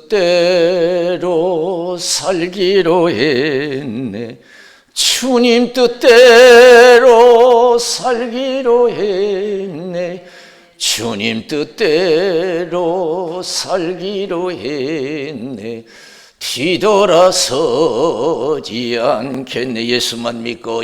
뜻대로 살기로 했네. 주님 뜻대로 살기로 했네. 주님 뜻대로 살기로 했네. 뒤돌아서지 않겠네. 예수만 믿고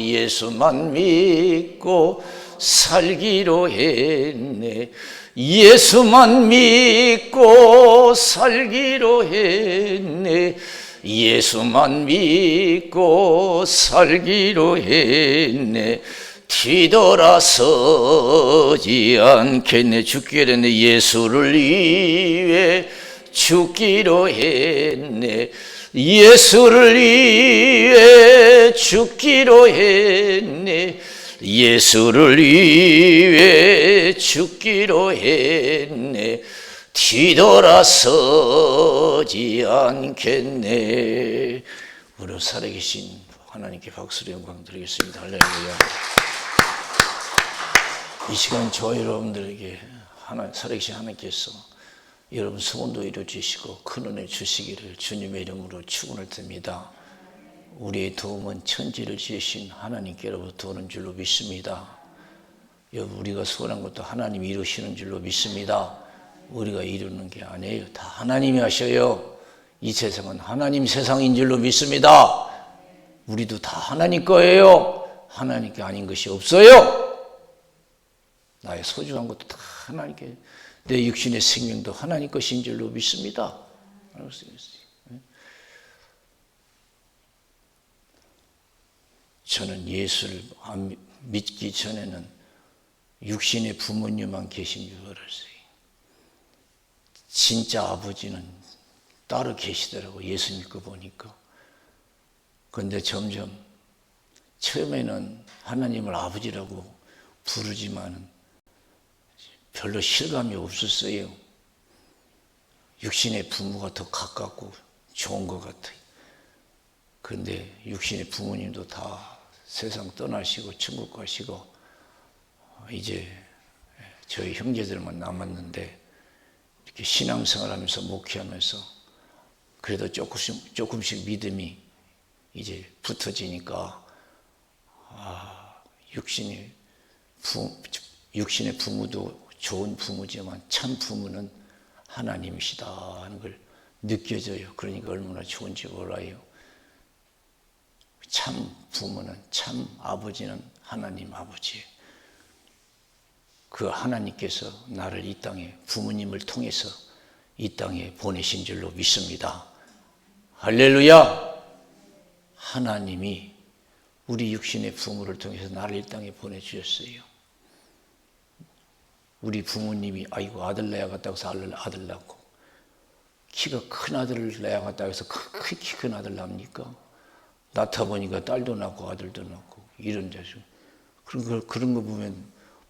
살기로 했네. 예수만 믿고 살기로 했네. 예수만 믿고 살기로 했네. 뒤돌아서지 않겠네. 죽기로 했네. 예수를 위해 죽기로 했네. 예수를 위해 죽기로 했네. 예수를 위해 죽기로 했네. 뒤돌아서지 않겠네. 우리 살아계신 하나님께 박수로 영광 드리겠습니다. 할렐루야. 이 시간 저와 여러분들에게 살아계신 하나님께서 여러분 소원도 이루어주시고 큰 은혜 주시기를 주님의 이름으로 축원을 드립니다. 우리의 도움은 천지를 지으신 하나님께로부터 오는 줄로 믿습니다. 여러분, 우리가 소원한 것도 하나님이 이루시는 줄로 믿습니다. 우리가 이루는 게 아니에요. 다 하나님이 하셔요. 이 세상은 하나님 세상인 줄로 믿습니다. 우리도 다 하나님 거예요. 하나님께 아닌 것이 없어요. 나의 소중한 것도 다 하나님께, 내 육신의 생명도 하나님 것인 줄로 믿습니다. 저는 예수를 믿기 전에는 육신의 부모님만 계신 줄 알았어요. 진짜 아버지는 따로 계시더라고요. 예수 믿고 보니까. 그런데 점점 처음에는 하나님을 아버지라고 부르지만 별로 실감이 없었어요. 육신의 부모가 더 가깝고 좋은 것 같아요. 그런데 육신의 부모님도 다 세상 떠나시고 천국 가시고 이제 저희 형제들만 남았는데 이렇게 신앙생활하면서 목회하면서 그래도 조금씩 믿음이 이제 붙어지니까 육신의 부모도 좋은 부모지만 참 부모는 하나님이시다 하는 걸 느껴져요. 그러니까 얼마나 좋은지 몰라요. 참 부모는, 참 아버지는 하나님 아버지예요. 그 하나님께서 나를 이 땅에, 부모님을 통해서 이 땅에 보내신 줄로 믿습니다. 할렐루야! 하나님이 우리 육신의 부모를 통해서 나를 이 땅에 보내주셨어요. 우리 부모님이 아이고 아들 낳아 갔다고 해서 아들 낳고, 키가 큰 아들을 낳아 갔다고 해서 키 큰 아들 낳습니까? 낳다 보니까 딸도 낳고 아들도 낳고 이런 자식. 그런 거 보면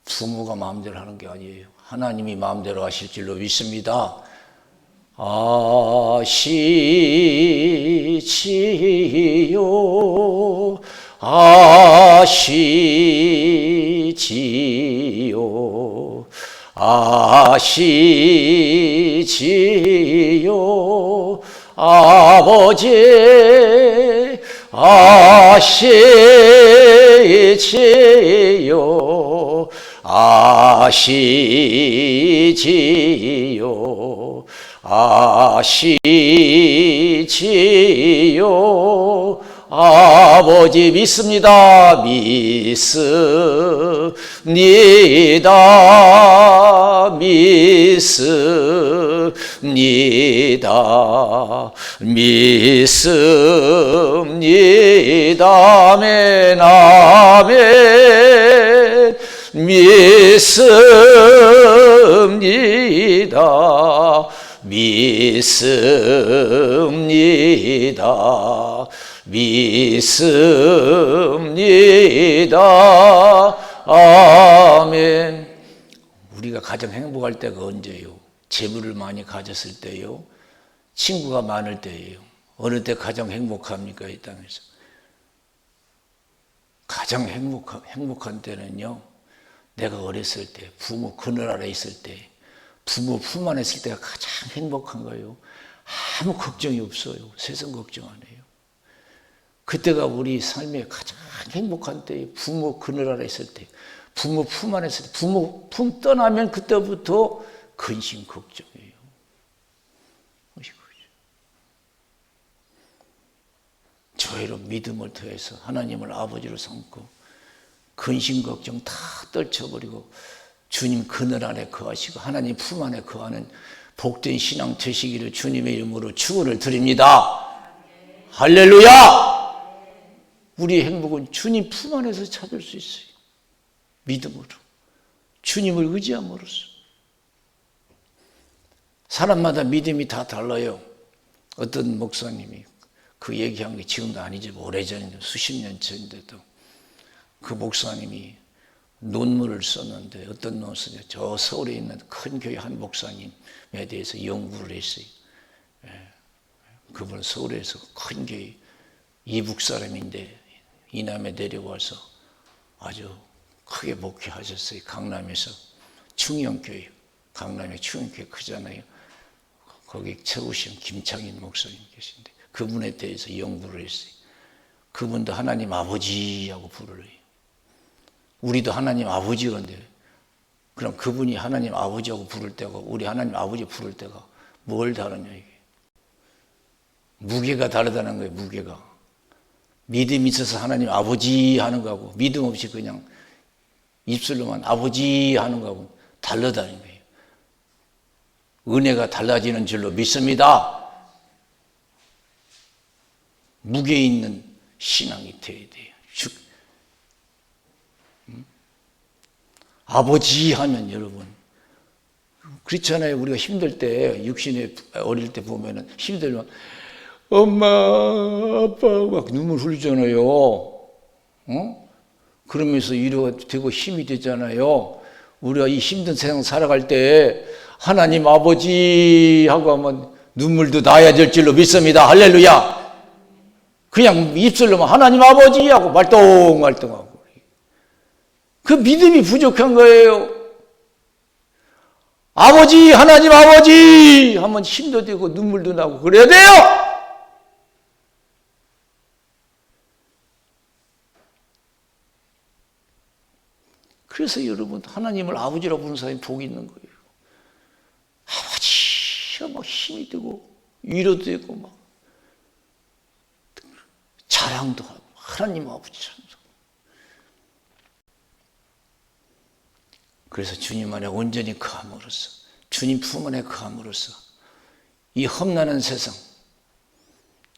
부모가 마음대로 하는 게 아니에요. 하나님이 마음대로 하실 줄로 믿습니다. 아시지요, 아시지요, 아시지요, 아버지 아시지요, 아시지요, 아시지요. 아버지 믿습니다. 믿습니다. 믿습니다. 믿습니다. 아멘. 아멘. 믿습니다. 믿습니다. 믿습니다. 아멘. 우리가 가장 행복할 때가 언제요? 재물을 많이 가졌을 때요? 친구가 많을 때예요? 어느 때 가장 행복합니까? 이 땅에서 가장 행복한 때는요, 내가 어렸을 때, 부모 그늘 아래 있을 때, 부모 품 안에 있을 때가 가장 행복한 거예요. 아무 걱정이 없어요. 세상 걱정 안 해요. 그때가 우리 삶의 가장 행복한 때예요. 부모 그늘 아래 있을 때, 부모 품 안에 있을 때, 부모 품 떠나면 그때부터 근심 걱정이에요. 저희로 믿음을 더해서 하나님을 아버지로 삼고 근심 걱정 다 떨쳐버리고 주님 그늘 안에 거하시고 하나님 품 안에 거하는 복된 신앙 되시기를 주님의 이름으로 축원을 드립니다. 할렐루야! 우리의 행복은 주님 품 안에서 찾을 수 있어요. 믿음으로, 주님을 의지함으로써. 사람마다 믿음이 다 달라요. 어떤 목사님이 그 얘기한 게 지금도 아니지 오래전인데 수십 년 전인데도 그 목사님이 논문을 썼는데 어떤 논문을 썼냐, 저 서울에 있는 큰 교회 한 목사님에 대해서 연구를 했어요. 그분은 서울에서 큰 교회 이북 사람인데 이남에 내려와서 아주 크게 목회하셨어요. 강남에서 충영교회, 강남에 충영교회 크잖아요. 거기 최우신 김창인 목사님 계신데 그분에 대해서 연구를 했어요. 그분도 하나님 아버지하고 부르래요. 우리도 하나님 아버지 그런데 그럼 그분이 하나님 아버지하고 부를 때가 우리 하나님 아버지 부를 때가 뭘 다르냐 이게. 무게가 다르다는 거예요. 무게가. 믿음이 있어서 하나님 아버지 하는 거하고 믿음 없이 그냥 입술로만 아버지 하는 거하고 다르다는 거예요. 은혜가 달라지는 줄로 믿습니다. 무게 있는 신앙이 되어야 돼요. 아버지 하면 여러분 그렇잖아요. 우리가 힘들 때 육신에 어릴 때 보면은 힘들면 엄마 아빠 막 눈물 흘리잖아요. 그러면서 위로가 되고 힘이 되잖아요. 우리가 이 힘든 세상 살아갈 때 하나님 아버지 하고 하면 눈물도 나야 될 줄로 믿습니다. 할렐루야. 그냥 입술로만 하나님 아버지 하고 말똥말똥하고 그 믿음이 부족한 거예요. 아버지 하나님 아버지 하면 힘도 되고 눈물도 나고 그래야 돼요. 그래서 여러분 하나님을 아버지라고 부르는 사람이 복이 있는 거예요. 아버지가 막 힘이 되고 위로도 되고 막 자랑도 하고 하나님 아버지처럼. 그래서 주님 안에 온전히 거함으로써 주님 품 안에 거함으로써 이 험난한 세상,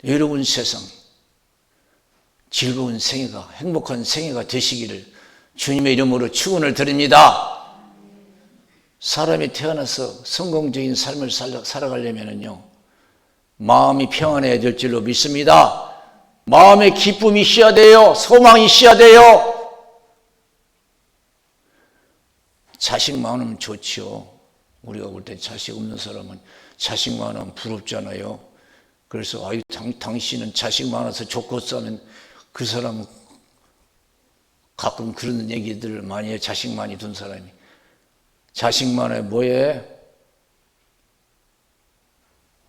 외로운 세상, 즐거운 생애가 행복한 생애가 되시기를 주님의 이름으로 축원을 드립니다. 사람이 태어나서 성공적인 삶을 살아가려면요 마음이 평안해야 될 줄로 믿습니다. 마음에 기쁨이 있어야 돼요. 소망이 있어야 돼요. 자식 많으면 좋지요. 우리가 볼 때 자식 없는 사람은 자식 많으면 부럽잖아요. 그래서 아유 당신은 자식 많아서 좋겠어 하면 그 사람은 가끔 그런 얘기들을 많이 해요. 자식 많이 둔 사람이. 자식 많아야 뭐해?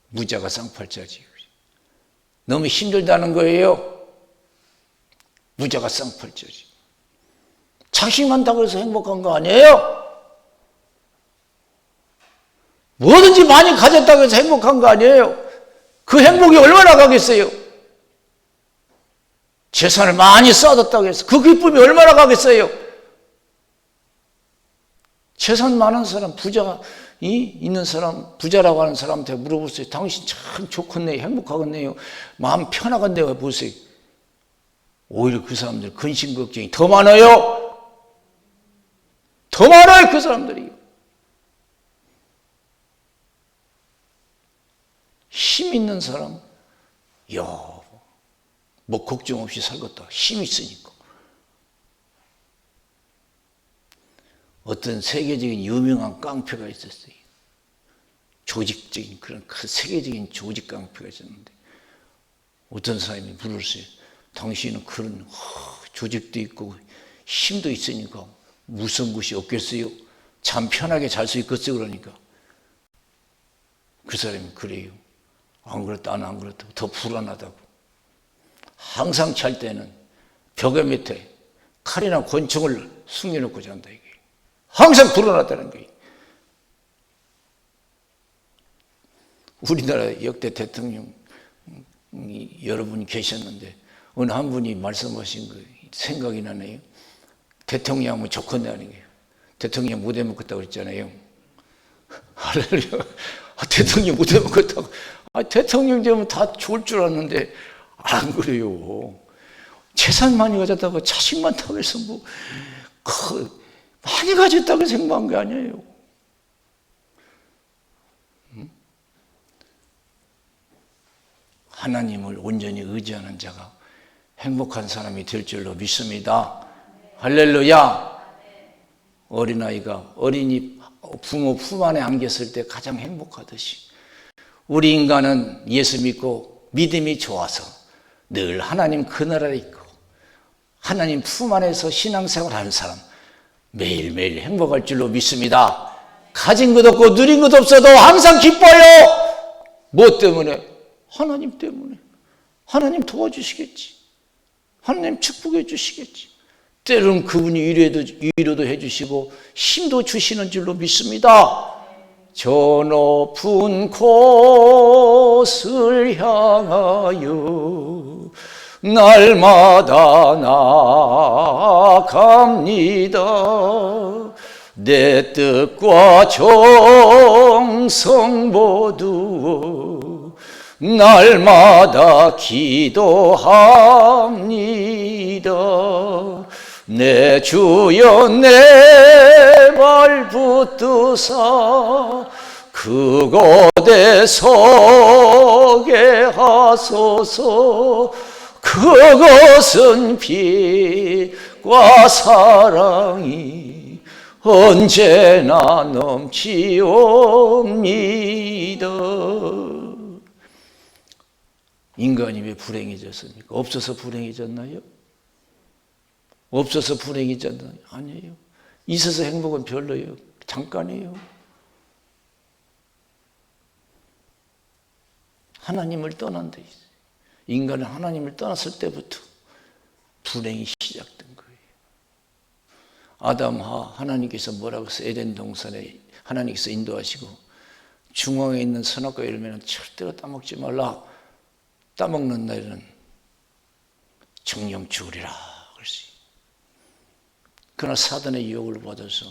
무자가 쌍팔자지. 너무 힘들다는 거예요. 무자가 쌍팔자지. 자식 많다고 해서 행복한 거 아니에요? 뭐든지 많이 가졌다고 해서 행복한 거 아니에요? 그 행복이 얼마나 가겠어요? 재산을 많이 쌓았다고 해서 그 기쁨이 얼마나 가겠어요? 재산 많은 사람, 부자가 있는 사람, 부자라고 하는 사람한테 물어보세요. 당신 참 좋겠네요. 행복하겠네요. 마음 편하겠네요. 보세요. 오히려 그 사람들 근심 걱정이 더 많아요. 더 많아요. 그 사람들이. 힘 있는 사람, 뭐 걱정 없이 살겠다. 힘이 있으니까. 어떤 세계적인 유명한 깡패가 있었어요. 조직적인 그런 세계적인 조직 깡패가 있었는데 어떤 사람이 물었어요. 당신은 그런 조직도 있고 힘도 있으니까 무서운 것이 없겠어요? 잠 편하게 잘 수 있겠어요? 그러니까 그 사람이 그래요. 안 그렇다, 안 그렇다고 더 불안하다고. 항상 잘 때는 벽에 밑에 칼이나 권총을 숨겨놓고 잔다 이게. 항상 불안하다는 거예요. 우리나라 역대 대통령 여러분이 계셨는데 어느 한 분이 말씀하신 거 생각이 나네요. 대통령 하면 좋건데 하는 거예요. 대통령 무대 먹겠다고 그랬잖아요. 할렐루야. 대통령 무대 먹겠다고. 대통령 되면 다 좋을 줄 알았는데 안 그래요. 재산 많이 가졌다고 자식 많다고 해서 많이 가졌다고 생각한 게 아니에요. 하나님을 온전히 의지하는 자가 행복한 사람이 될 줄로 믿습니다. 할렐루야. 어린아이가 어린이 부모 품 안에 안겼을 때 가장 행복하듯이 우리 인간은 예수 믿고 믿음이 좋아서 늘 하나님 그 나라에 있고 하나님 품 안에서 신앙생활하는 사람 매일매일 행복할 줄로 믿습니다. 가진 것 없고 누린 것 없어도 항상 기뻐요. 뭐 때문에? 하나님 때문에. 하나님 도와주시겠지. 하나님 축복해 주시겠지. 때로는 그분이 위로도 해주시고 힘도 주시는 줄로 믿습니다. 저 높은 곳을 향하여 날마다 나아갑니다. 내 뜻과 정성 모두 날마다 기도합니다. 내 주여 내 발 붙드사 그곳에 서게 하소서. 그것은 빛과 사랑이 언제나 넘치옵니다. 인간이 왜 불행해졌습니까? 없어서 불행해졌나요? 없어서 불행해졌나요? 아니에요. 있어서 행복은 별로예요. 잠깐이에요. 하나님을 떠난 데 있어요. 인간은 하나님을 떠났을 때부터 불행이 시작된 거예요. 아담, 하나님께서 뭐라고 해서 에덴 동산에 하나님께서 인도하시고 중앙에 있는 선악과 열매는 절대로 따먹지 말라. 따먹는 날에는 정령 죽으리라 그랬어요. 그러나 사단의 유혹을 받아서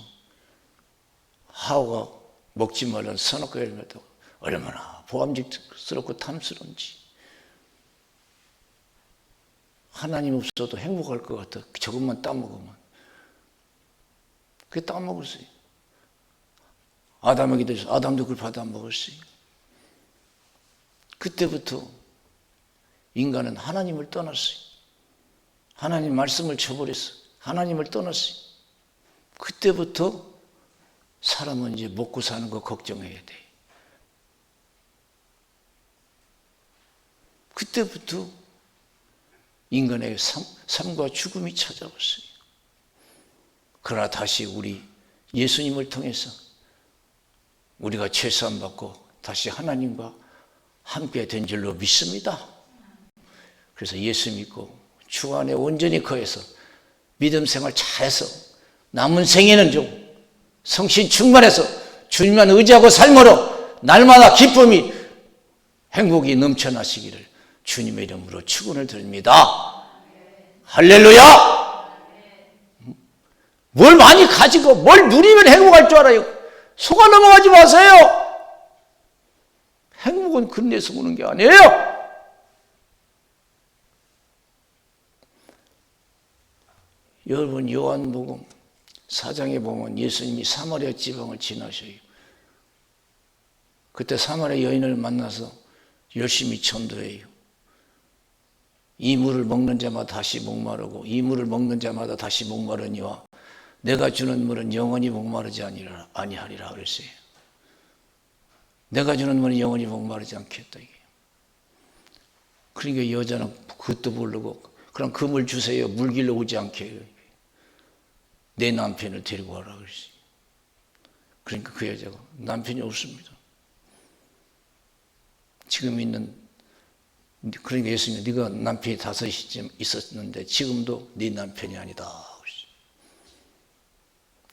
하와가 먹지 말라는 선악과 열매도 얼마나 보암직스럽고 탐스러운지. 하나님 없어도 행복할 것 같아. 저것만 따먹으면. 그게 따먹었어요. 아담에게 대해서 아담도 그걸 받아 먹었어요. 그때부터 인간은 하나님을 떠났어요. 하나님 말씀을 저버렸어요. 하나님을 떠났어요. 그때부터 사람은 이제 먹고 사는 거 걱정해야 돼. 그때부터 인간의 삶과 죽음이 찾아왔어요. 그러나 다시 우리 예수님을 통해서 우리가 죄사함 받고 다시 하나님과 함께 된 줄로 믿습니다. 그래서 예수 믿고 주 안에 온전히 거해서 믿음 생활 잘해서 남은 생에는 좀 성신 충만해서 주님만 의지하고 삶으로 날마다 기쁨이 행복이 넘쳐나시기를 주님의 이름으로 축원을 드립니다. 할렐루야! 뭘 많이 가지고 뭘 누리면 행복할 줄 알아요. 속아 넘어가지 마세요. 행복은 근내에서 오는 게 아니에요. 여러분 요한복음 4장에 보면 예수님이 사마리아 지방을 지나셔요. 그때 사마리아 여인을 만나서 열심히 전도해요. 이 물을 먹는 자마다 다시 목마르고 이 물을 먹는 자마다 다시 목마르니와 내가 주는 물은 영원히 목마르지 아니하리라 그랬어요. 내가 주는 물은 영원히 목마르지 않겠다. 이게. 그러니까 여자는 그것도 모르고 그럼 그 물 주세요. 물길로 오지 않게 내 남편을 데리고 와라 그랬어요. 그러니까 그 여자가 남편이 없습니다. 지금 있는, 그러니까 예수님, 네가 남편이 5이 있었는데 지금도 네 남편이 아니다.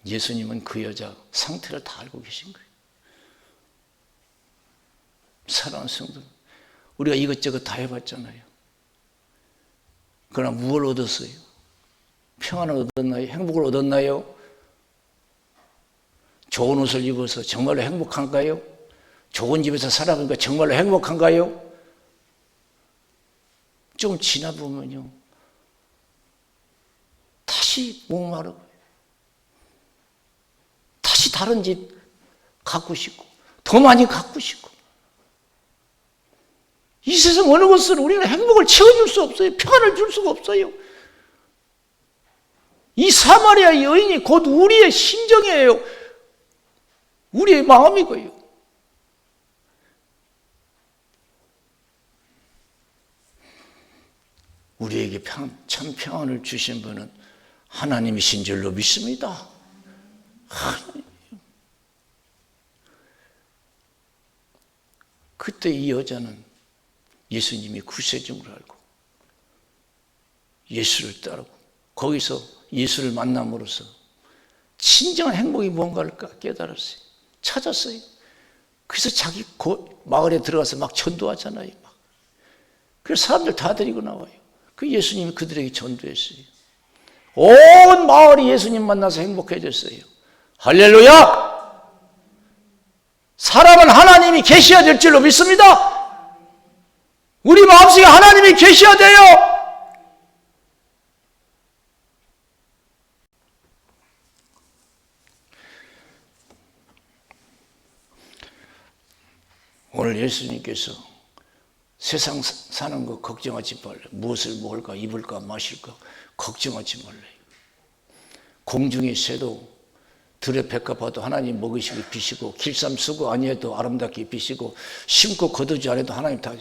예수님은 그 여자 상태를 다 알고 계신 거예요. 사랑하는 성도, 우리가 이것저것 다 해봤잖아요. 그러나 무엇을 얻었어요? 평안을 얻었나요? 행복을 얻었나요? 좋은 옷을 입어서 정말로 행복한가요? 좋은 집에서 살아보니까 정말로 행복한가요? 좀 지나보면요, 다시 목마르고 다시 다른 집 갖고 싶고 더 많이 갖고 싶고, 이 세상 어느 것으로 우리는 행복을 채워줄 수 없어요. 평안을 줄 수가 없어요. 이 사마리아 여인이 곧 우리의 심정이에요. 우리의 마음이고요. 우리에게 참 평안을 주신 분은 하나님이신 줄로 믿습니다. 그때 이 여자는 예수님이 구세주를 알고 예수를 따르고 거기서 예수를 만남으로써 진정한 행복이 뭔가를 깨달았어요. 찾았어요. 그래서 자기 마을에 들어가서 막 전도하잖아요. 그래서 사람들 다 데리고 나와요. 그 예수님이 그들에게 전도했어요. 온 마을이 예수님 만나서 행복해졌어요. 할렐루야! 사람은 하나님이 계셔야 될 줄로 믿습니다. 우리 마음속에 하나님이 계셔야 돼요. 오늘 예수님께서 세상 사는 거 걱정하지 말래. 무엇을 먹을까, 입을까, 마실까 걱정하지 말래. 공중의 새도 들의 백합 봐도 하나님 먹으시고 비시고, 길쌈 쓰고 아니해도 아름답게 비시고, 심고 거두지 않아도 하나님 다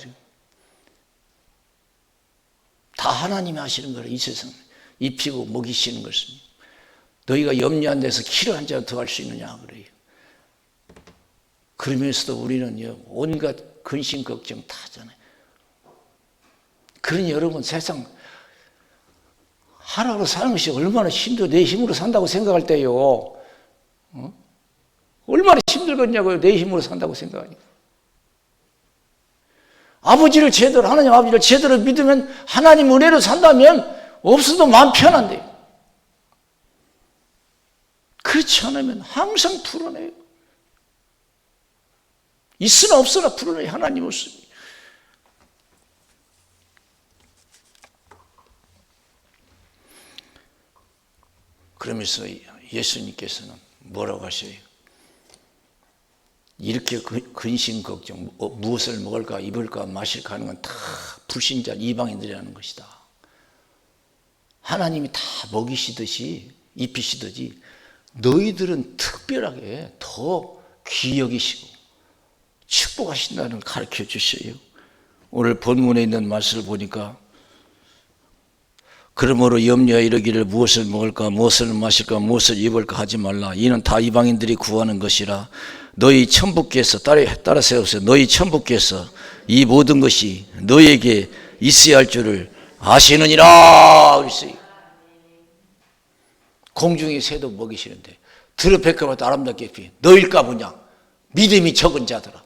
하나님이 하시는 거예요. 이 세상 입히고 먹이시는 것은. 너희가 염려 안 돼서 키로 한 잔 더 할 수 있느냐 그래요. 그러면서도 우리는 온갖 근심 걱정 다 하잖아요. 그러니 여러분, 세상 하나로 사는 것이 얼마나 힘들어. 내 힘으로 산다고 생각할 때요, 얼마나 힘들겠냐고요. 내 힘으로 산다고 생각하니까. 아버지를 제대로, 하나님 아버지를 제대로 믿으면, 하나님 은혜로 산다면 없어도 마음 편한데요. 그렇지 않으면 항상 불안해요. 있으나 없으나 불안해요. 하나님 없으니. 그러면서 예수님께서는 뭐라고 하셔요? 이렇게 근심 걱정, 무엇을 먹을까, 입을까, 마실까 하는 건 다 불신자, 이방인들이 하는 것이다. 하나님이 다 먹이시듯이, 입히시듯이 너희들은 특별하게 더 귀히 여기시고 축복하신다는 걸 가르쳐 주셔요. 오늘 본문에 있는 말씀을 보니까, 그러므로 염려하여 이르기를 무엇을 먹을까, 무엇을 마실까, 무엇을 입을까 하지 말라. 이는 다 이방인들이 구하는 것이라. 너희 천부께서, 따라 세우세요. 너희 천부께서 이 모든 것이 너희에게 있어야 할 줄을 아시느니라. 그랬어요. 공중의 새도 먹이시는데 들어 백합화도 아름답게 피. 너일까 보냐? 믿음이 적은 자들아.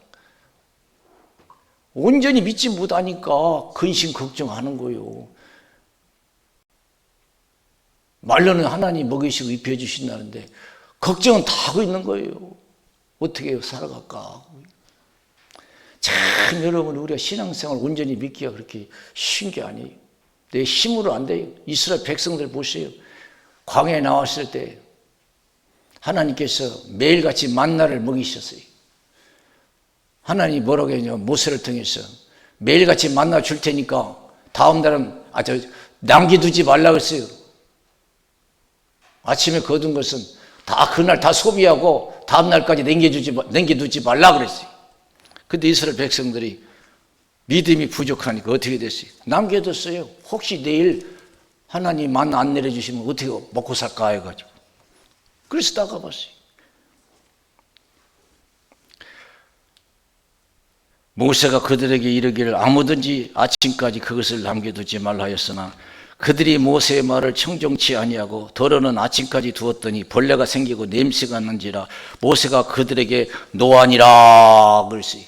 온전히 믿지 못하니까 근심 걱정하는 거예요. 말로는 하나님 먹이시고 입혀주신다는데 걱정은 다 하고 있는 거예요. 어떻게 살아갈까? 참 여러분, 우리가 신앙생활 온전히 믿기가 그렇게 쉬운 게 아니에요. 내 힘으로 안 돼요. 이스라엘 백성들 보세요. 광야에 나왔을 때 하나님께서 매일같이 만나를 먹이셨어요. 하나님이 뭐라고 했냐면 모세를 통해서 매일같이 만나 줄 테니까 다음 날은 남겨두지 말라고 했어요. 아침에 거둔 것은 다 그날 다 소비하고 다음 날까지 남겨두지 말라 그랬어요. 근데 이스라엘 백성들이 믿음이 부족하니까 어떻게 됐어요? 남겨뒀어요. 혹시 내일 하나님 만나 안 내려주시면 어떻게 먹고 살까 해가지고. 그래서 나가봤어요. 모세가 그들에게 이르기를 아무든지 아침까지 그것을 남겨두지 말라 하였으나 그들이 모세의 말을 청종치 아니하고 더러는 아침까지 두었더니 벌레가 생기고 냄새가 난지라 모세가 그들에게 노하니라 그랬어요.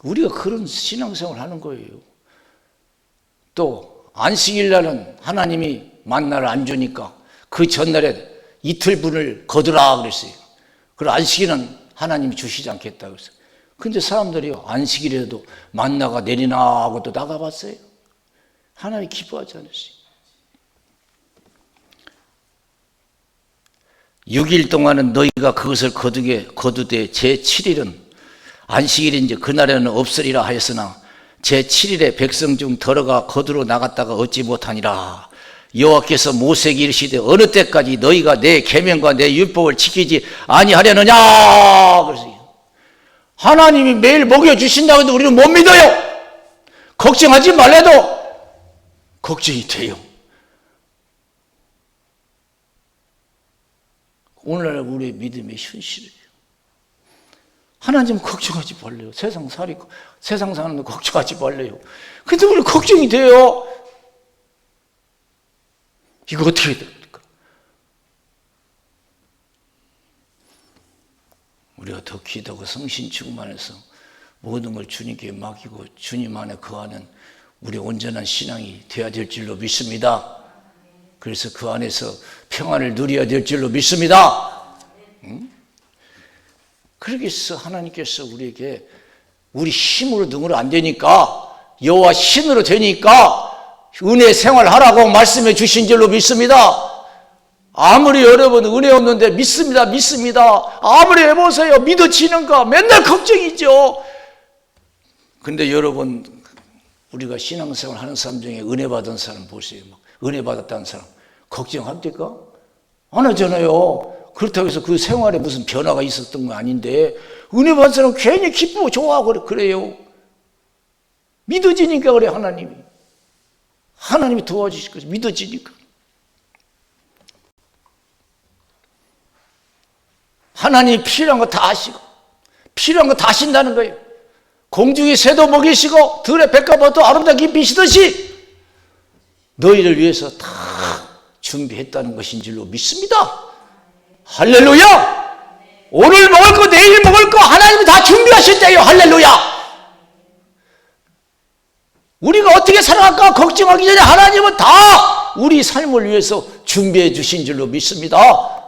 우리가 그런 신앙생활을 하는 거예요. 또 안식일날은 하나님이 만나를 안 주니까 그 전날에 이틀분을 거두라 그랬어요. 그리고 안식일은 하나님이 주시지 않겠다 그랬어요. 근데 사람들이 안식일에도 만나가 내리나 하고 또 나가봤어요. 하나님 기뻐하지 않았어요. 6일 동안은 너희가 그것을 거두되 제7일은 안식일인지 그날에는 없으리라 하였으나 제7일에 백성 중 더러가 거두러 나갔다가 얻지 못하니라. 여호와께서 모세에게 이르시되 어느 때까지 너희가 내 계명과 내 율법을 지키지 아니하려느냐. 그래서 하나님이 매일 먹여주신다고 해도 우리는 못 믿어요. 걱정하지 말래도 걱정이 돼요. 오늘날 우리의 믿음의 현실이에요. 하나님 걱정하지 말래요. 세상 사는 거 걱정하지 말래요. 근데 우리 걱정이 돼요. 이거 어떻게 됩니까? 우리가 더 기도하고 성신 충만해서 모든 걸 주님께 맡기고 주님 안에 거하는 우리 온전한 신앙이 되어야 될 줄로 믿습니다. 그래서 그 안에서 평안을 누려야 될 줄로 믿습니다. 그러기 위해서 하나님께서 우리에게 우리 힘으로 능으로 안 되니까 여호와 신으로 되니까 은혜 생활하라고 말씀해 주신 줄로 믿습니다. 아무리 여러분 은혜 없는데 믿습니다. 아무리 해보세요. 믿어지는가? 맨날 걱정이죠. 근데 여러분 우리가 신앙생활 하는 사람 중에 은혜 받은 사람 보세요. 은혜 받았다는 사람 걱정합니까? 안 하잖아요. 그렇다고 해서 그 생활에 무슨 변화가 있었던 거 아닌데 은혜 받은 사람은 괜히 기쁘고 좋아하고 그래요. 믿어지니까 그래. 하나님이 도와주실 거죠. 믿어지니까. 하나님이 필요한 거 다 아시고 필요한 거 다 하신다는 거예요. 공중의 새도 먹이시고 들의 백합화도 아름답게 입히시듯이 너희를 위해서 다 준비했다는 것인 줄로 믿습니다. 할렐루야! 오늘 먹을 거 내일 먹을 거 하나님이 다 준비하셨대요. 할렐루야! 우리가 어떻게 살아갈까 걱정하기 전에 하나님은 다 우리 삶을 위해서 준비해 주신 줄로 믿습니다.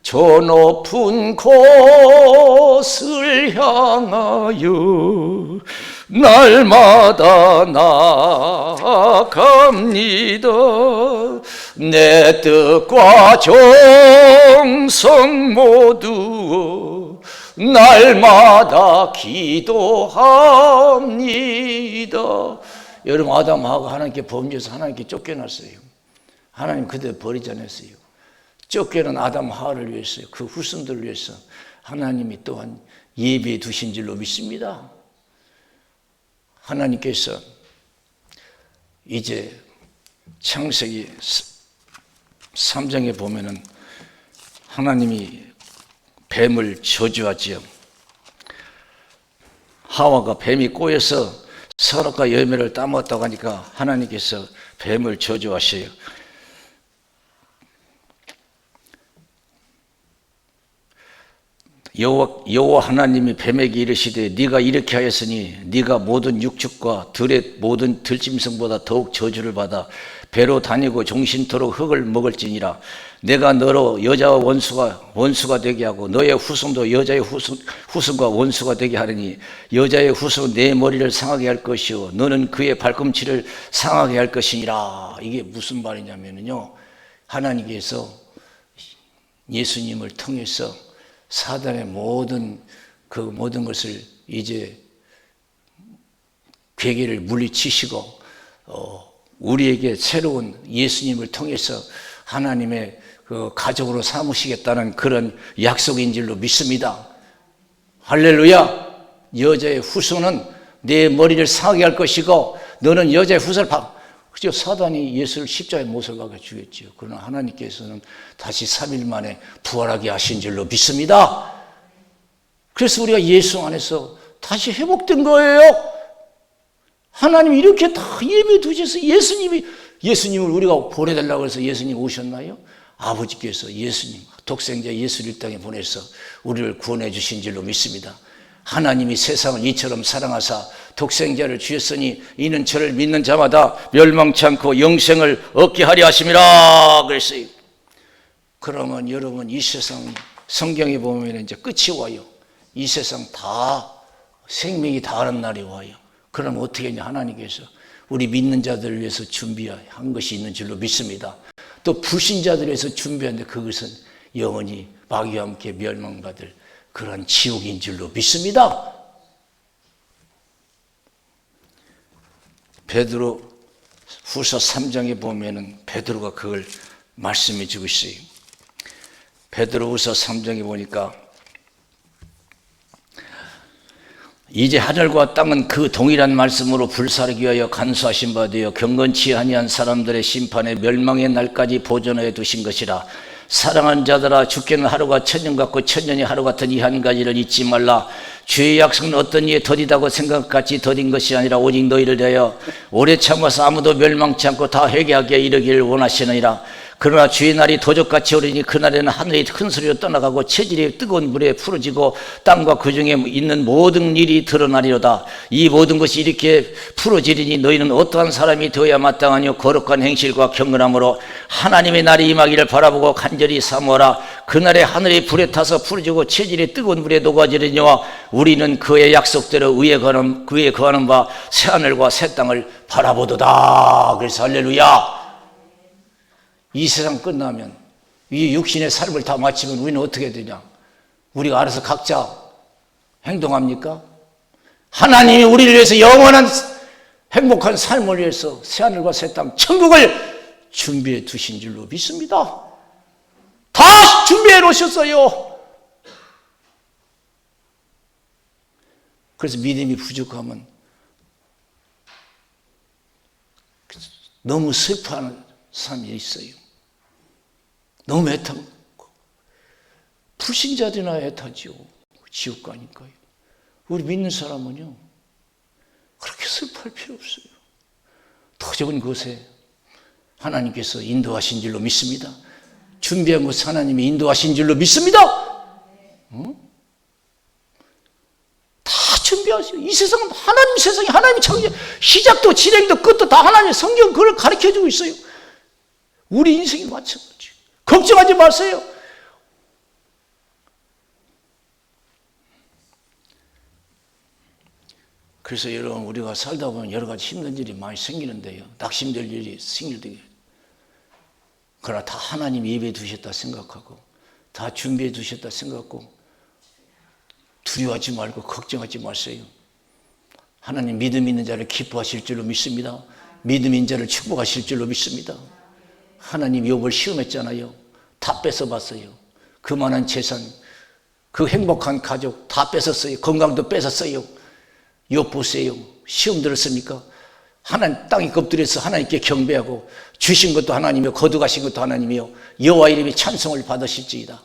저 높은 곳을 향하여 날마다 나아갑니다. 내 뜻과 정성 모두 날마다 기도합니다. 여러분 아담하고 하나님께 범죄해서 하나님께 쫓겨났어요. 하나님 그대로 버리지 않았어요. 쫓겨난 아담 하와를 위해서 그 후손들을 위해서 하나님이 또한 예비해 두신 줄로 믿습니다. 하나님께서 이제 창세기 3장에 보면은 하나님이 뱀을 저주하지요. 하와가 뱀이 꼬여서 선악과 열매를 따먹었다고 하니까 하나님께서 뱀을 저주하셔요. 여호와 하나님이 뱀에게 이르시되 네가 이렇게 하였으니 네가 모든 육축과 들의 모든 들짐승보다 더욱 저주를 받아 배로 다니고 종신토록 흙을 먹을지니라. 내가 너로 여자와 원수가 되게 하고 너의 후손도 여자의 후손과 원수가 되게 하리니 여자의 후손은 내 머리를 상하게 할 것이요 너는 그의 발꿈치를 상하게 할 것이니라. 이게 무슨 말이냐면요, 하나님께서 예수님을 통해서 사단의 모든 것을 이제 괴계를 물리치시고 우리에게 새로운 예수님을 통해서 하나님의 그 가족으로 삼으시겠다는 그런 약속인 줄로 믿습니다. 할렐루야. 여자의 후손은 내 머리를 상하게 할 것이고 너는 여자의 후손을 그죠? 사단이 예수를 십자가에 못 박아 죽였죠. 그러나 하나님께서는 다시 3일 만에 부활하게 하신 줄로 믿습니다. 그래서 우리가 예수 안에서 다 다시 회복된 거예요. 하나님 이렇게 다 예배 두셔서 예수님을 우리가 보내달라고 해서 예수님 오셨나요? 아버지께서 예수님, 독생자 예수를 이 땅에 보내서 우리를 구원해 주신 줄로 믿습니다. 하나님이 세상을 이처럼 사랑하사 독생자를 주셨으니 이는 저를 믿는 자마다 멸망치 않고 영생을 얻게 하려 하심이라 그랬어요. 그러면 여러분, 이 세상 성경에 보면 이제 끝이 와요. 이 세상 다 생명이 다하는 날이 와요. 그럼 어떻게 하냐? 하나님께서 우리 믿는 자들을 위해서 준비한 것이 있는 줄로 믿습니다. 또 불신자들을 위해서 준비한데 그것은 영원히 마귀와 함께 멸망받을 그런 지옥인 줄로 믿습니다. 베드로 후서 3장에 보면은 베드로가 그걸 말씀해 주고 있어요. 베드로 후서 3장에 보니까 이제 하늘과 땅은 그 동일한 말씀으로 불사르기 위하여 간수하신 바 되어 경건치 아니한 사람들의 심판에 멸망의 날까지 보존하여 두신 것이라. 사랑하는 자들아, 주께는 하루가 천년 같고 천년이 하루 같은 이 한 가지를 잊지 말라. 주의 약속은 어떤 이에 더디다고 생각같이 더딘 것이 아니라 오직 너희를 대하여 오래 참아서 아무도 멸망치 않고 다 회개하게 이르기를 원하시느니라. 그러나 주의 날이 도적같이 오리니 그날에는 하늘이 큰 소리로 떠나가고 체질이 뜨거운 물에 풀어지고 땅과 그 중에 있는 모든 일이 드러나리로다. 이 모든 것이 이렇게 풀어지리니 너희는 어떠한 사람이 되어야 마땅하뇨? 거룩한 행실과 경건함으로 하나님의 날이 임하기를 바라보고 간절히 사모하라. 그날에 하늘이 불에 타서 풀어지고 체질이 뜨거운 물에 녹아지리니와 우리는 그의 약속대로 그에 거하는 바 새하늘과 새 땅을 바라보도다. 그래서 할렐루야. 이 세상 끝나면 이 육신의 삶을 다 마치면 우리는 어떻게 되냐? 우리가 알아서 각자 행동합니까? 하나님이 우리를 위해서 영원한 행복한 삶을 위해서 새하늘과 새 땅 천국을 준비해 두신 줄로 믿습니다. 다 준비해 놓으셨어요. 그래서 믿음이 부족하면 너무 슬퍼하는 사람이 있어요. 너무 애타고 불신자들이나 애타지요. 지옥 가니까요. 우리 믿는 사람은요 그렇게 슬퍼할 필요 없어요. 더 좋은 곳에 하나님께서 인도하신 줄로 믿습니다. 준비한 곳 하나님이 인도하신 줄로 믿습니다. 응? 다 준비하세요. 이 세상은 하나님 세상이 하나님이 창조, 시작도 진행도 끝도 다 하나님 성경 그걸 가르쳐주고 있어요. 우리 인생이 마찬가지. 걱정하지 마세요. 그래서 여러분, 우리가 살다 보면 여러 가지 힘든 일이 많이 생기는데요. 낙심될 일이 생길때요. 그러나 다 하나님 예배해 두셨다 생각하고 다 준비해 두셨다 생각하고 두려워하지 말고 걱정하지 마세요. 하나님 믿음 있는 자를 기뻐하실 줄로 믿습니다. 믿음 있는 자를 축복하실 줄로 믿습니다. 하나님 욥을 시험했잖아요. 다 뺏어봤어요. 그만한 재산, 그 행복한 가족 다 뺏었어요. 건강도 뺏었어요. 욥 보세요. 시험 들었습니까? 하나님 땅에 엎드려서 하나님께 경배하고 주신 것도 하나님이요 거두가신 것도 하나님이요 여호와 이름이 찬송을 받으실지이다.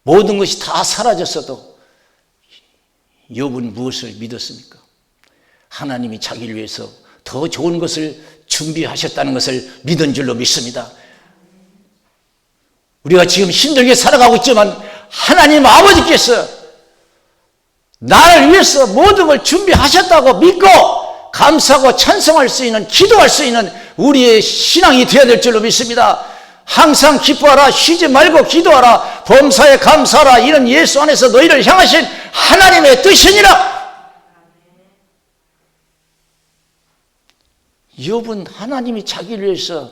모든 것이 다 사라졌어도 욥은 무엇을 믿었습니까? 하나님이 자기를 위해서 더 좋은 것을 준비하셨다는 것을 믿은 줄로 믿습니다. 우리가 지금 힘들게 살아가고 있지만 하나님 아버지께서 나를 위해서 모든 걸 준비하셨다고 믿고 감사하고 찬송할 수 있는, 기도할 수 있는 우리의 신앙이 되어야 될 줄로 믿습니다. 항상 기뻐하라, 쉬지 말고 기도하라, 범사에 감사하라, 이런 예수 안에서 너희를 향하신 하나님의 뜻이니라. 욥은 하나님이 자기를 위해서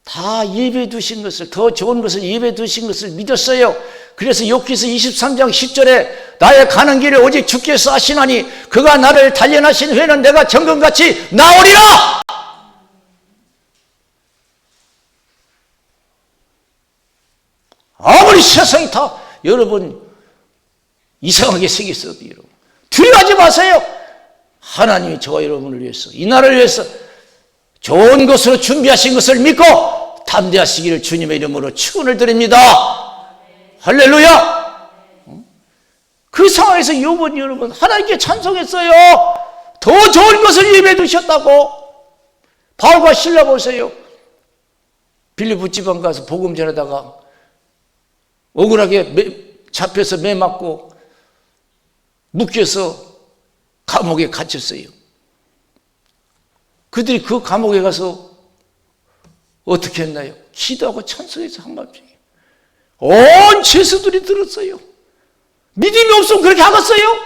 다 예배해 두신 것을, 더 좋은 것을 예배해 두신 것을 믿었어요. 그래서 욥기서 23장 10절에 나의 가는 길을 오직 주께서 하시나니 그가 나를 단련하신 후에는 내가 정금같이 나오리라. 아무리 세상이 다 여러분 이상하게 생겼어도 여러분 두려워하지 마세요. 하나님이 저와 여러분을 위해서, 이 나라를 위해서 좋은 것으로 준비하신 것을 믿고 담대하시기를 주님의 이름으로 축원을 드립니다. 할렐루야. 그 상황에서 욥은 여러분 하나님께 찬송했어요. 더 좋은 것을 예배해 두셨다고. 바울과 실라 보세요. 빌립보 지방 가서 복음 전하다가 억울하게 잡혀서 매 맞고 묶여서 감옥에 갇혔어요. 그들이 그 감옥에 가서 어떻게 했나요? 기도하고 찬송해서 한밤중에 온 죄수들이 들었어요. 믿음이 없으면 그렇게 하겠어요?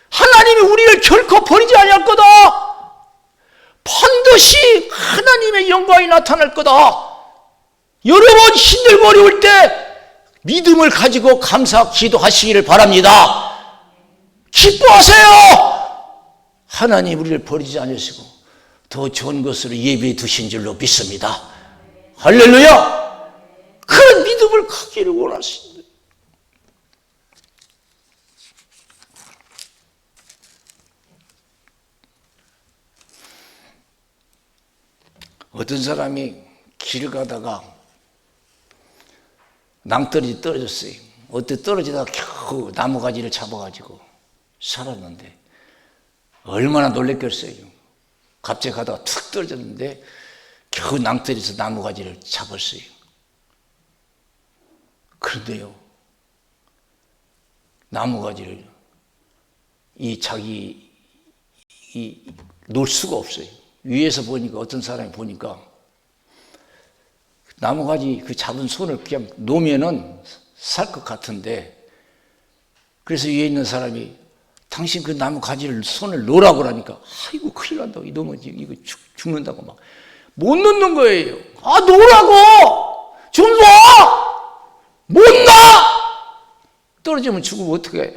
하나님이 우리를 결코 버리지 아니할 거다. 반드시 하나님의 영광이 나타날 거다. 여러분 힘들고 어려울 때 믿음을 가지고 감사 기도하시기를 바랍니다. 기뻐하세요. 하나님 우리를 버리지 않으시고 더 좋은 것으로 예비해 두신 줄로 믿습니다. 할렐루야. 그런 믿음을 갖기를 원하십니다. 어떤 사람이 길을 가다가 낭떠러지 떨어졌어요. 어때 떨어지다가 겨우 나무가지를 잡아가지고 살았는데 얼마나 놀랬겠어요. 갑자기 가다가 툭 떨어졌는데 겨우 낭떠러지에서 나무가지를 잡았어요. 그런데요, 나무가지를 놓을 수가 없어요. 위에서 보니까 어떤 사람이 보니까 나무가지 그 잡은 손을 그냥 놓으면은 살 것 같은데, 그래서 위에 있는 사람이 당신 그 나무가지를 손을 놓으라고 그러니까 아이고 큰일 난다, 이놈은 이거 죽는다고 막 못 놓는 거예요. 아 놓으라고 좀 놔! 못 놔! 떨어지면 죽으면 어떻게 해?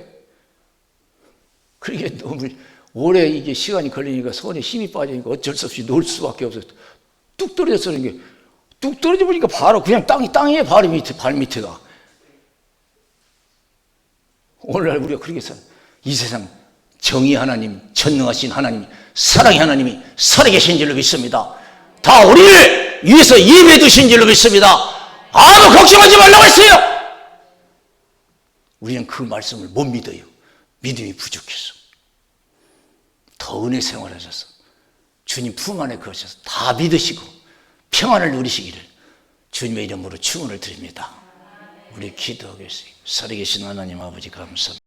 그러게 너무 오래 이게 시간이 걸리니까 손에 힘이 빠지니까 어쩔 수 없이 놓을 수밖에 없어요. 뚝 떨어졌어요. 이게 뚝 떨어져 보니까 바로 그냥 땅이에요. 바로 밑에, 발 밑에가. 오늘날 우리가 그렇게 살아요. 이 세상 정의 하나님, 전능하신 하나님, 사랑의 하나님이 살아계신 줄로 믿습니다. 다 우리를 위해서 예배해 두신 줄로 믿습니다. 아무 걱정하지 말라고 했어요. 우리는 그 말씀을 못 믿어요. 믿음이 부족해서. 더 은혜 생활하셔서 주님 품 안에 거하셔서 다 믿으시고 평안을 누리시기를 주님의 이름으로 축원을 드립니다. 우리 기도하겠습니다. 살아계신 하나님 아버지 감사합니다.